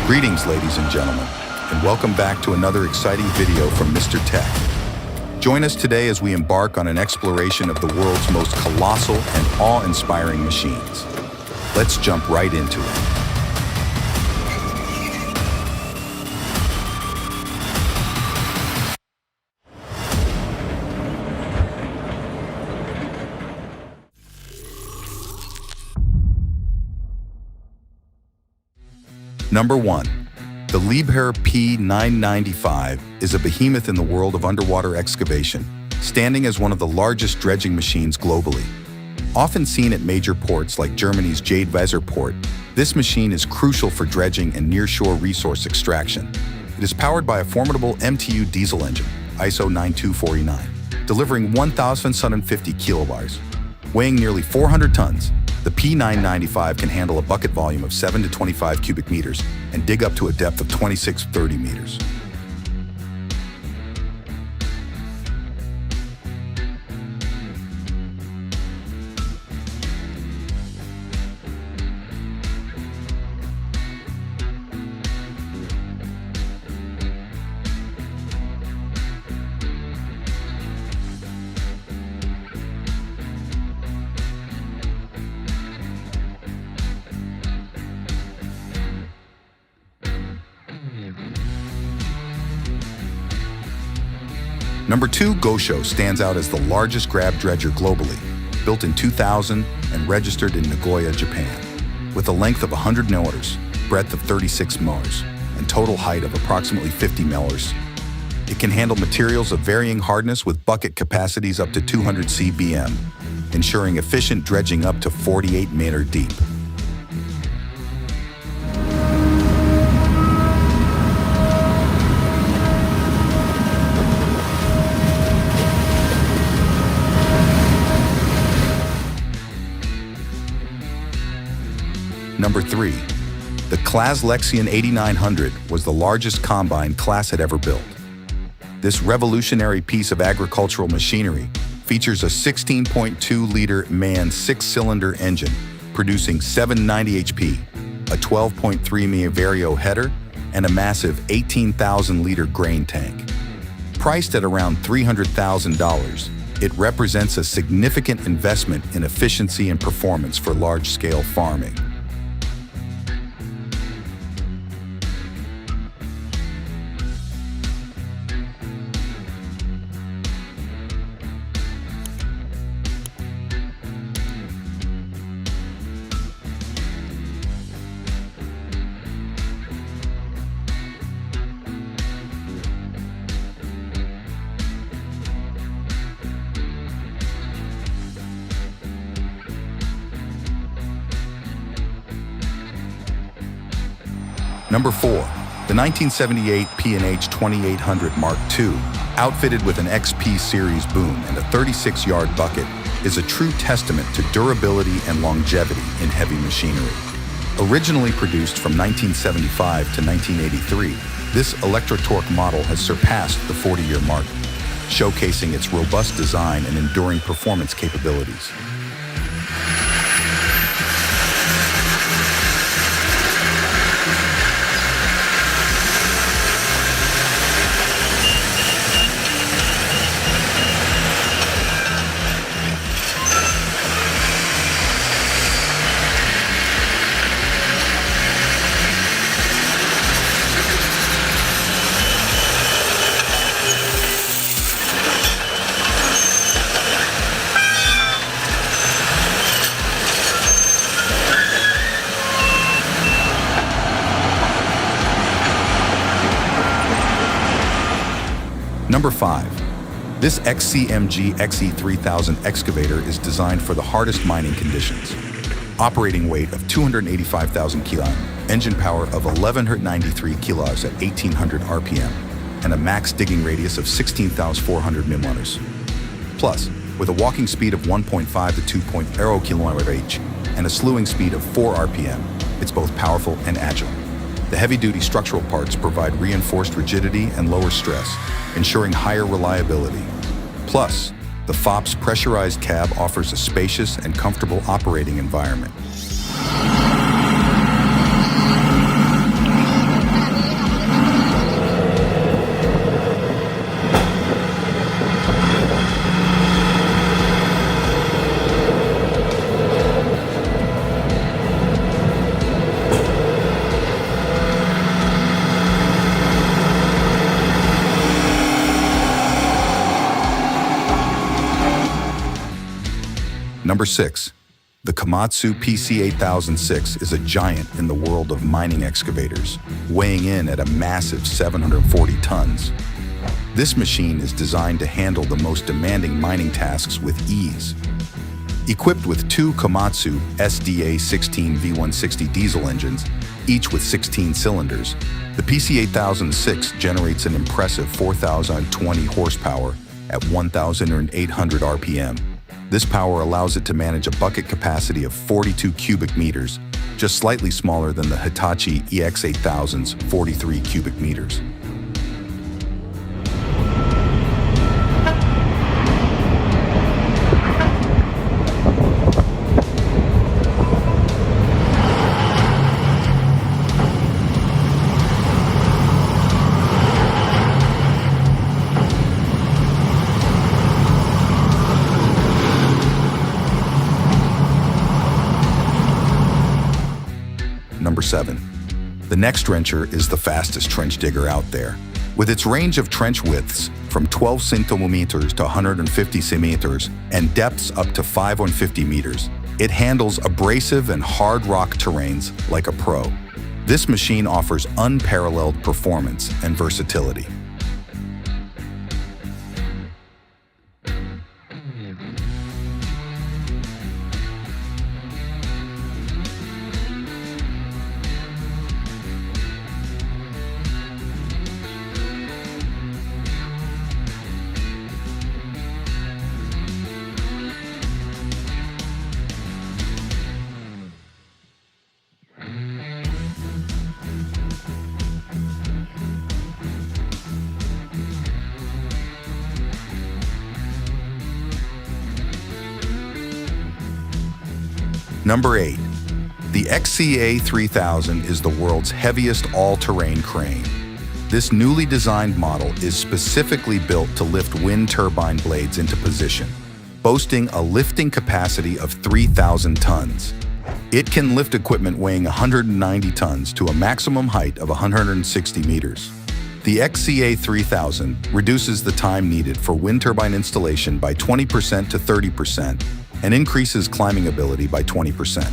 Greetings, ladies and gentlemen, and welcome back to another exciting video from Mr. Tech. Join us today as we embark on an exploration of the world's most colossal and awe-inspiring machines. Let's jump right into it. Number 1. The LIEBHERR P995 is a behemoth in the world of underwater excavation, standing as one of the largest dredging machines globally. Often seen at major ports like Germany's Jade-Weser port, this machine is crucial for dredging and nearshore resource extraction. It is powered by a formidable MTU diesel engine, ISO 9249, delivering 1,750 kilobars. Weighing nearly 400 tons, the P995 can handle a bucket volume of 7 to 25 cubic meters and dig up to a depth of 26 to 30 meters. Number 2, Gosho stands out as the largest grab dredger globally, built in 2000 and registered in Nagoya, Japan. With a length of 100 meters, breadth of 36 meters, and total height of approximately 50 meters, it can handle materials of varying hardness with bucket capacities up to 200 cbm, ensuring efficient dredging up to 48 meter deep. Number 3. The Lexion 8900 was the largest combine Claas had ever built. This revolutionary piece of agricultural machinery features a 16.2-liter MAN 6-cylinder engine producing 790 HP, a 12.3 Vario header, and a massive 18,000-liter grain tank. Priced at around $300,000, it represents a significant investment in efficiency and performance for large-scale farming. Number 4. The 1978 P&H 2800 Mark II, outfitted with an XP series boom and a 36-yard bucket, is a true testament to durability and longevity in heavy machinery. Originally produced from 1975 to 1983, this electro-torque model has surpassed the 40-year mark, showcasing its robust design and enduring performance capabilities. Number 5. This XCMG XE 3000 excavator is designed for the hardest mining conditions. Operating weight of 285,000 kilos, engine power of 1,193 kilos at 1,800 RPM, and a max digging radius of 16,400 millimeters. Plus, with a walking speed of 1.5 to 2.0 km/h and a slewing speed of 4 RPM, it's both powerful and agile. The heavy-duty structural parts provide reinforced rigidity and lower stress, ensuring higher reliability. Plus, the FOP's pressurized cab offers a spacious and comfortable operating environment. Number 6. The Komatsu PC8006 is a giant in the world of mining excavators, weighing in at a massive 740 tons. This machine is designed to handle the most demanding mining tasks with ease. Equipped with two Komatsu SDA16 V160 diesel engines, each with 16 cylinders, the PC8006 generates an impressive 4,020 horsepower at 1,800 RPM. This power allows it to manage a bucket capacity of 42 cubic meters, just slightly smaller than the Hitachi EX8000's 43 cubic meters. Number 7. The next trencher is the fastest trench digger out there. With its range of trench widths from 12 centimeters to 150 centimeters and depths up to 550 meters, it handles abrasive and hard rock terrains like a pro. This machine offers unparalleled performance and versatility. Number 8. The XCA 3000 is the world's heaviest all-terrain crane. This newly designed model is specifically built to lift wind turbine blades into position, boasting a lifting capacity of 3,000 tons. It can lift equipment weighing 190 tons to a maximum height of 160 meters. The XCA 3000 reduces the time needed for wind turbine installation by 20% to 30%, and increases climbing ability by 20%.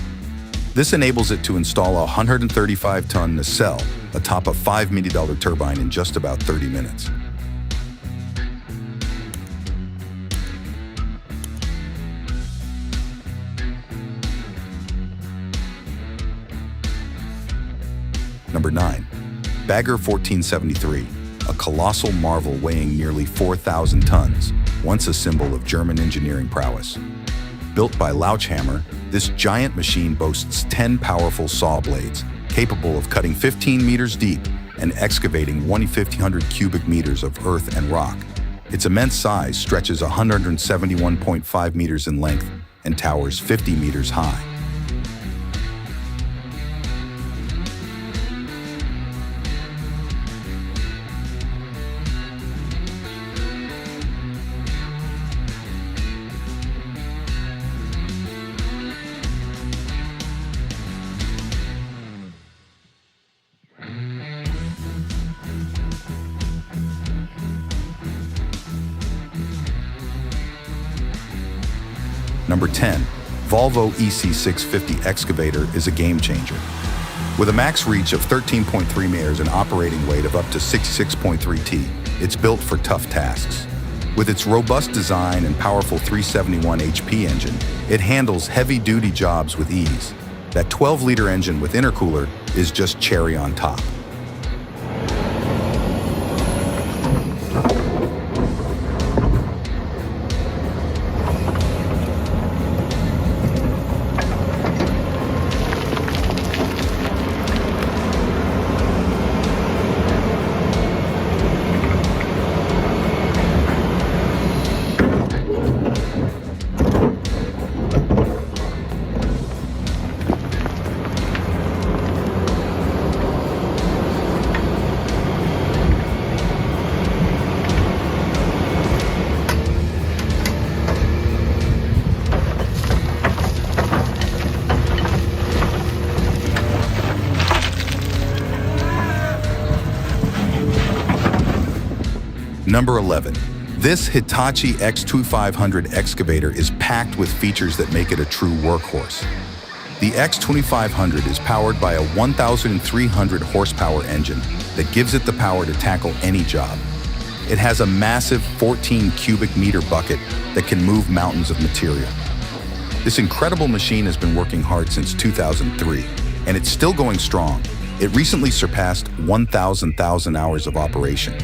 This enables it to install a 135-ton nacelle atop a $5 million turbine in just about 30 minutes. Number 9. Bagger 1473, a colossal marvel weighing nearly 4,000 tons, once a symbol of German engineering prowess. Built by Lauchhammer, this giant machine boasts 10 powerful saw blades, capable of cutting 15 meters deep and excavating 1,500 cubic meters of earth and rock. Its immense size stretches 171.5 meters in length and towers 50 meters high. Number 10. Volvo EC650 excavator is a game changer. With a max reach of 13.3 meters and operating weight of up to 66.3 T, it's built for tough tasks. With its robust design and powerful 371 HP engine, it handles heavy-duty jobs with ease. That 12-liter engine with intercooler is just cherry on top. Number 11. This Hitachi X2500 excavator is packed with features that make it a true workhorse. The X2500 is powered by a 1,300 horsepower engine that gives it the power to tackle any job. It has a massive 14 cubic meter bucket that can move mountains of material. This incredible machine has been working hard since 2003, and it's still going strong. It recently surpassed 1,000 hours of operation.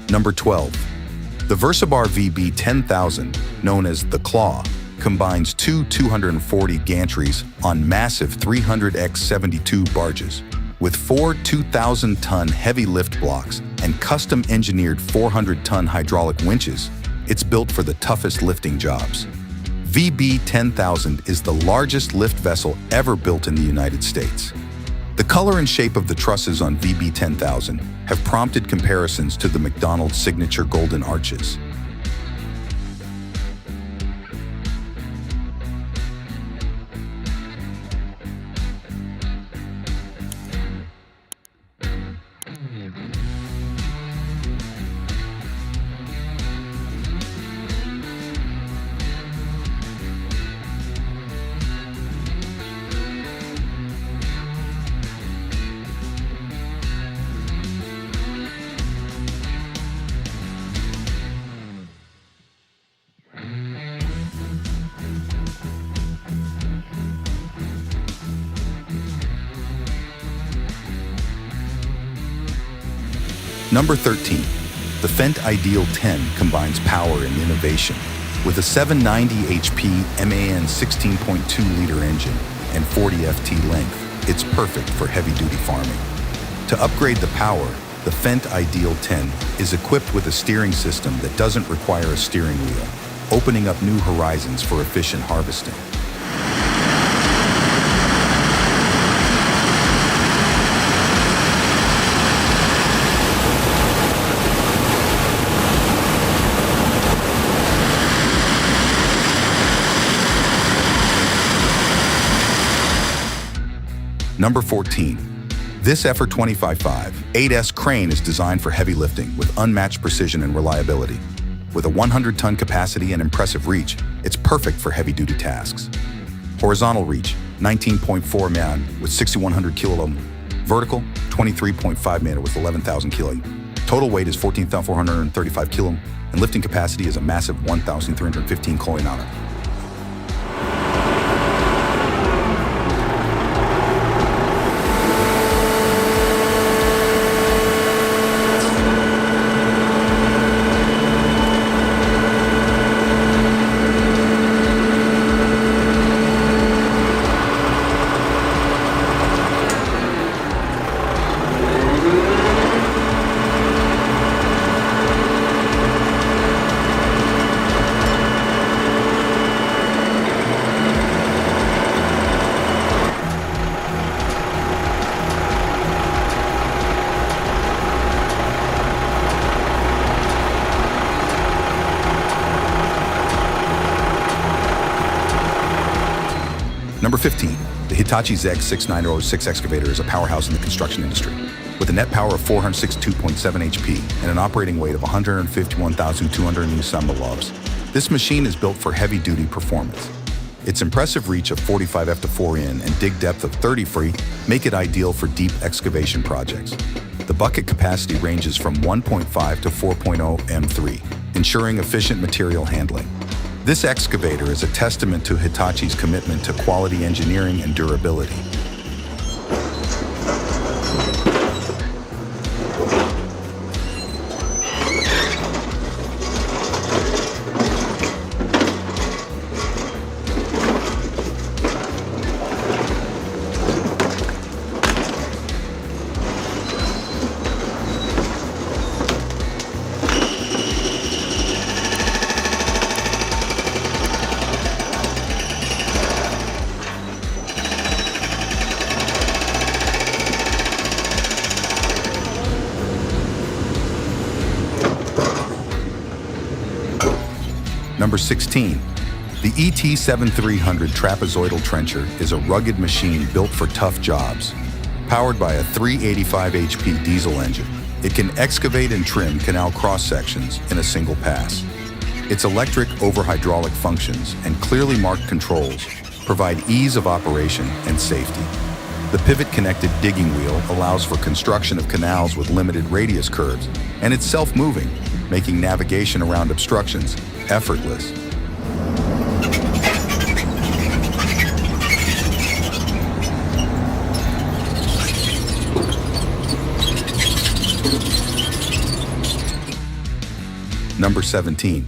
Number 12. The Versabar VB10000, known as the Claw, combines two 240 gantries on massive 300x72 barges with four 2,000-ton heavy lift blocks and custom-engineered 400-ton hydraulic winches. It's built for the toughest lifting jobs. VB10000 is the largest lift vessel ever built in the United States. The color and shape of the trusses on VB10000 have prompted comparisons to the McDonald's signature golden arches. Number 13. The Fendt Ideal 10 combines power and innovation. With a 790 HP MAN 16.2-liter engine and 40 FT length, it's perfect for heavy-duty farming. To upgrade the power, the Fendt Ideal 10 is equipped with a steering system that doesn't require a steering wheel, opening up new horizons for efficient harvesting. Number 14. This FR255 8S crane is designed for heavy lifting with unmatched precision and reliability. With a 100-ton capacity and impressive reach, it's perfect for heavy-duty tasks. Horizontal reach, 19.4 man with 6,100 kilo. Vertical, 23.5 man with 11,000 kilo. Total weight is 14,435 kilo, and lifting capacity is a massive 1,315 kilo. Number 15. The Hitachi ZEG 6906 excavator is a powerhouse in the construction industry. With a net power of 462.7 HP and an operating weight of 151,200 Nm, this machine is built for heavy-duty performance. Its impressive reach of 45 F4 in and dig depth of 30 free make it ideal for deep excavation projects. The bucket capacity ranges from 1.5 to 4.0 M3, ensuring efficient material handling. This excavator is a testament to Hitachi's commitment to quality engineering and durability. Number 16. The ET7300 trapezoidal trencher is a rugged machine built for tough jobs. Powered by a 385 HP diesel engine, it can excavate and trim canal cross-sections in a single pass. Its electric over hydraulic functions and clearly marked controls provide ease of operation and safety. The pivot-connected digging wheel allows for construction of canals with limited radius curves, and it's self-moving, making navigation around obstructions effortless. Number 17.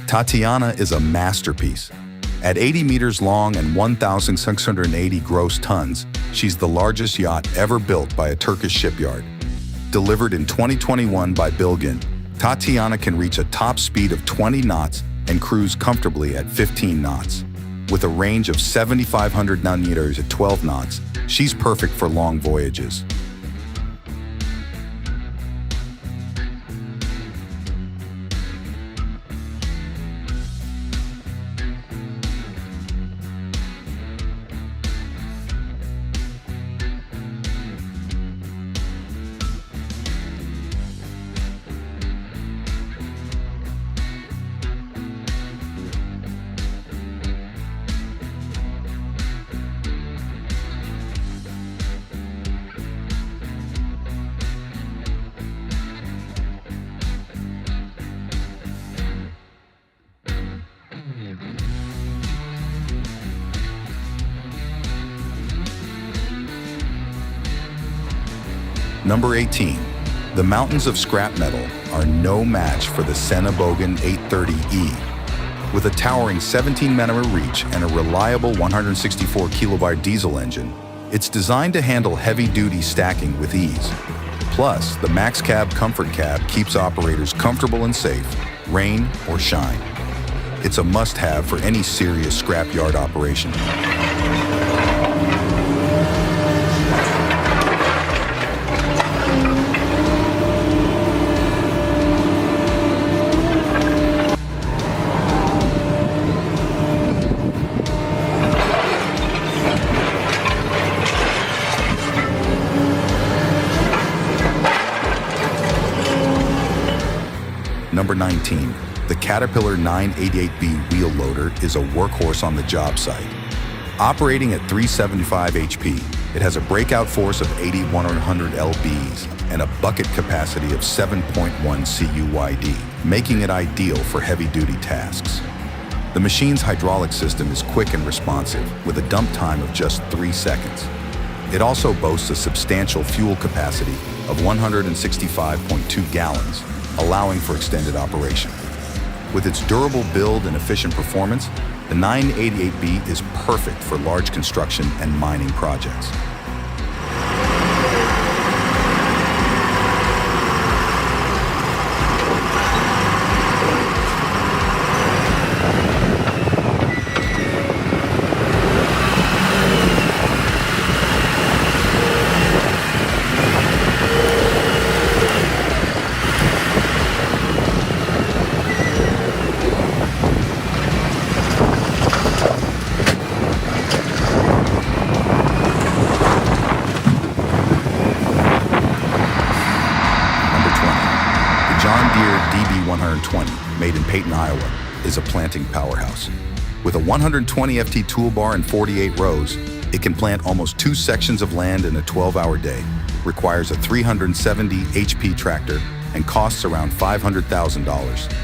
Tatiana is a masterpiece. At 80 meters long and 1,680 gross tons, she's the largest yacht ever built by a Turkish shipyard. Delivered in 2021 by Bilgin, Tatiana can reach a top speed of 20 knots and cruise comfortably at 15 knots. With a range of 7,500 nanometers at 12 knots, she's perfect for long voyages. Number 18. The mountains of scrap metal are no match for the Senebogen 830E. With a towering 17-meter reach and a reliable 164 kilowatt diesel engine, it's designed to handle heavy-duty stacking with ease. Plus, the Max Cab Comfort Cab keeps operators comfortable and safe, rain or shine. It's a must-have for any serious scrapyard operation. Number 19. The Caterpillar 988B wheel loader is a workhorse on the job site. Operating at 375 HP, it has a breakout force of 8,100 lbs and a bucket capacity of 7.1 CUYD, making it ideal for heavy-duty tasks. The machine's hydraulic system is quick and responsive, with a dump time of just 3 seconds. It also boasts a substantial fuel capacity of 165.2 gallons, allowing for extended operation. With its durable build and efficient performance, the 988B is perfect for large construction and mining projects. Made in Peyton, Iowa, is a planting powerhouse. With a 120 FT toolbar and 48 rows, it can plant almost 2 sections of land in a 12-hour day, requires a 370 HP tractor, and costs around $500,000.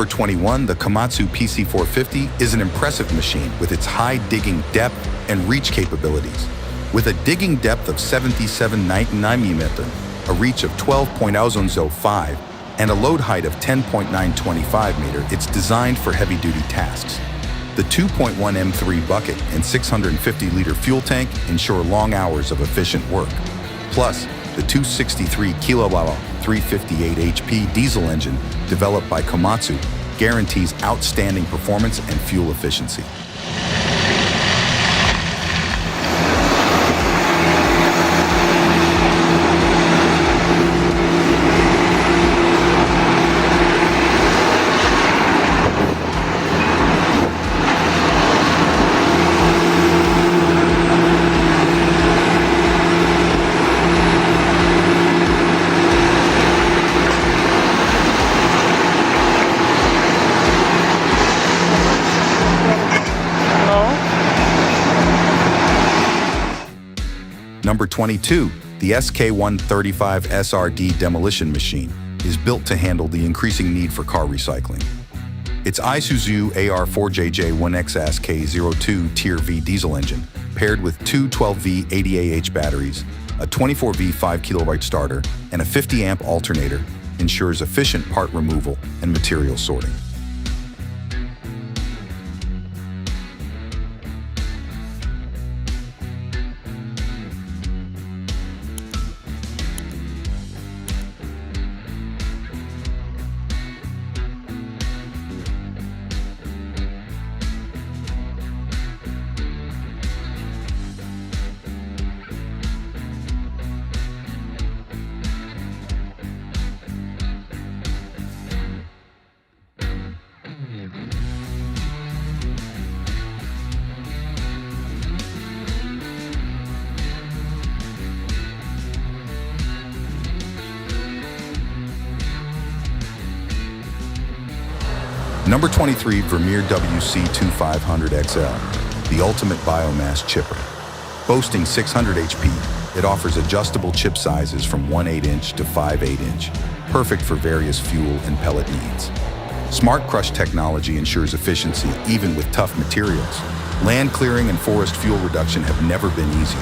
Number 21, the Komatsu PC450 is an impressive machine with its high digging depth and reach capabilities. With a digging depth of 77.99 mm, a reach of 12.005, and a load height of 10.925 meter, it's designed for heavy-duty tasks. The 2.1 M3 bucket and 650-liter fuel tank ensure long hours of efficient work. Plus, the 263 kW 358 HP diesel engine developed by Komatsu guarantees outstanding performance and fuel efficiency. Number 22, the SK135 SRD demolition machine is built to handle the increasing need for car recycling. Its Isuzu AR4JJ1X K02 Tier V diesel engine, paired with two 12V 80Ah batteries, a 24V 5 kW starter, and a 50 amp alternator, ensures efficient part removal and material sorting. Number 23, Vermeer WC2500XL, the ultimate biomass chipper. Boasting 600 HP, it offers adjustable chip sizes from 1/8 inch to 5/8 inch, perfect for various fuel and pellet needs. Smart crush technology ensures efficiency even with tough materials. Land clearing and forest fuel reduction have never been easier.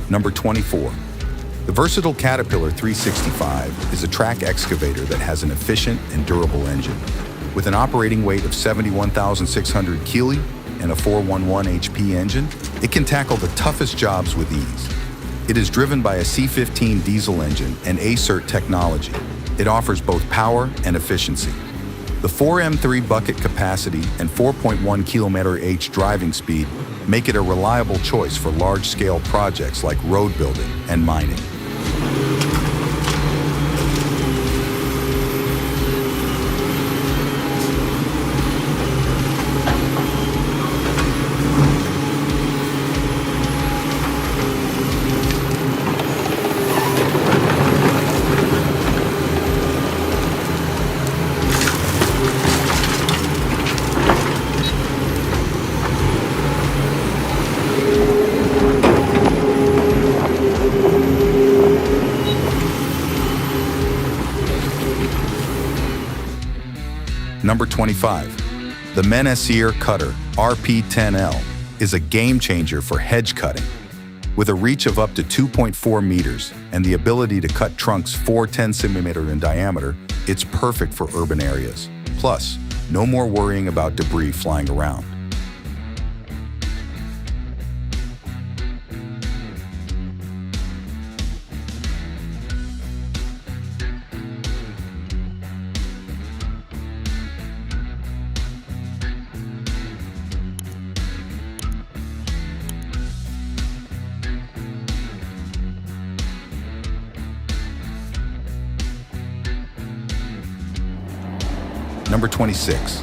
Number 24. The versatile Caterpillar 365 is a track excavator that has an efficient and durable engine. With an operating weight of 71,600 kg and a 411 HP engine, it can tackle the toughest jobs with ease. It is driven by a C15 diesel engine and ACERT technology. It offers both power and efficiency. The 4M3 bucket capacity and 4.1 km/h driving speed make it a reliable choice for large-scale projects like road building and mining. Number 25. The Menessier Cutter RP10L is a game changer for hedge cutting. With a reach of up to 2.4 meters and the ability to cut trunks 4/10 cm in diameter, it's perfect for urban areas. Plus, no more worrying about debris flying around. Number 26.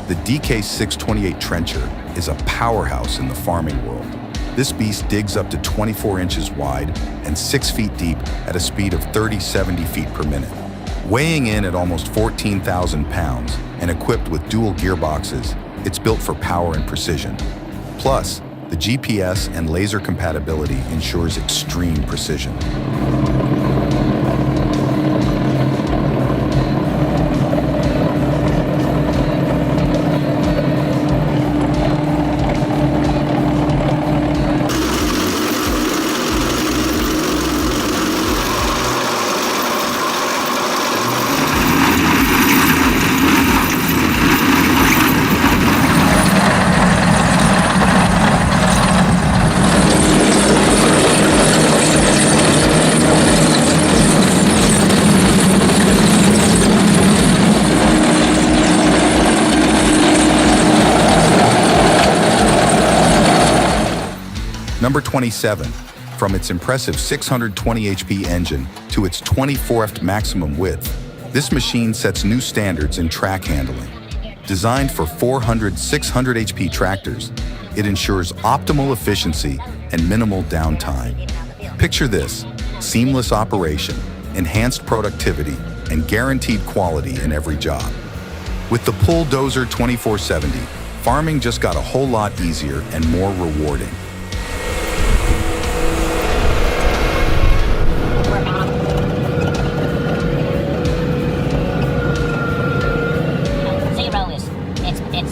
The DK628 trencher is a powerhouse in the farming world. This beast digs up to 24 inches wide and 6 feet deep at a speed of 70 feet per minute. Weighing in at almost 14,000 pounds and equipped with dual gearboxes, it's built for power and precision. Plus, the GPS and laser compatibility ensures extreme precision. Number 27. From its impressive 620 HP engine to its 24th maximum width, this machine sets new standards in track handling. Designed for 400, 600 HP tractors, it ensures optimal efficiency and minimal downtime. Picture this: seamless operation, enhanced productivity, and guaranteed quality in every job. With the Bulldozer 2470, farming just got a whole lot easier and more rewarding.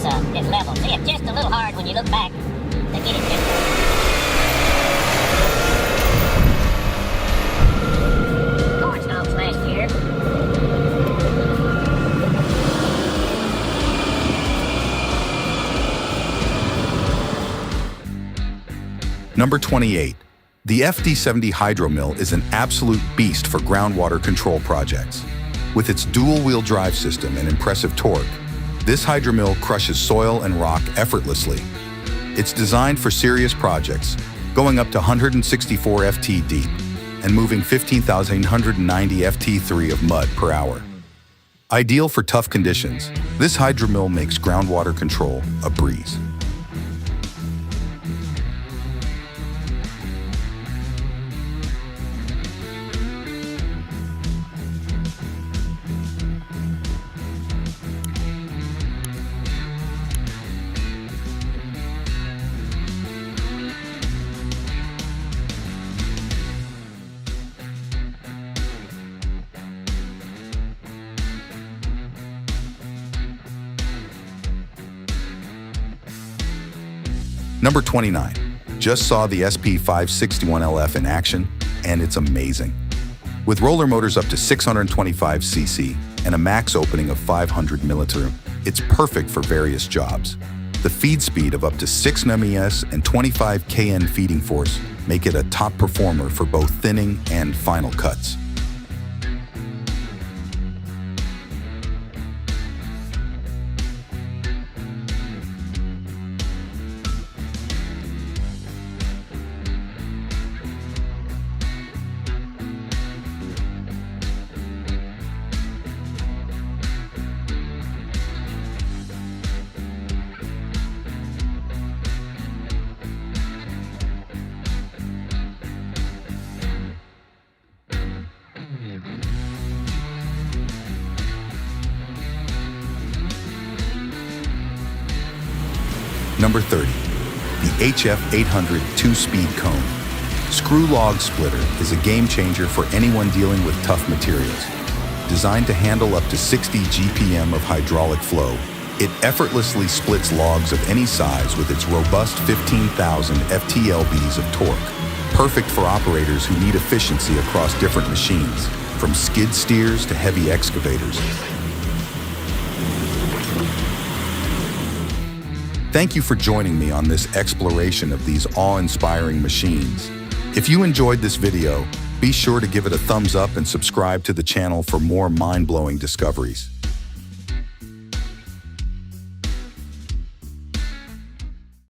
It's level. See, it's just a little hard when you look back to get it just. Corn stalks last year. Number 28. The FD70 hydro mill is an absolute beast for groundwater control projects. With its dual-wheel drive system and impressive torque, this hydromill crushes soil and rock effortlessly. It's designed for serious projects, going up to 164 FT deep and moving 15,890 FT3 of mud per hour. Ideal for tough conditions, this hydromill makes groundwater control a breeze. Number 29. Just saw the SP561LF in action, and it's amazing. With roller motors up to 625 cc and a max opening of 500 mm, it's perfect for various jobs. The feed speed of up to 6 NMES and 25 kN feeding force make it a top performer for both thinning and final cuts. Number 30. The HF800 2-speed cone. Screw log splitter is a game changer for anyone dealing with tough materials. Designed to handle up to 60 GPM of hydraulic flow, it effortlessly splits logs of any size with its robust 15,000 FTLBs of torque. Perfect for operators who need efficiency across different machines, from skid steers to heavy excavators. Thank you for joining me on this exploration of these awe-inspiring machines. If you enjoyed this video, be sure to give it a thumbs up and subscribe to the channel for more mind-blowing discoveries.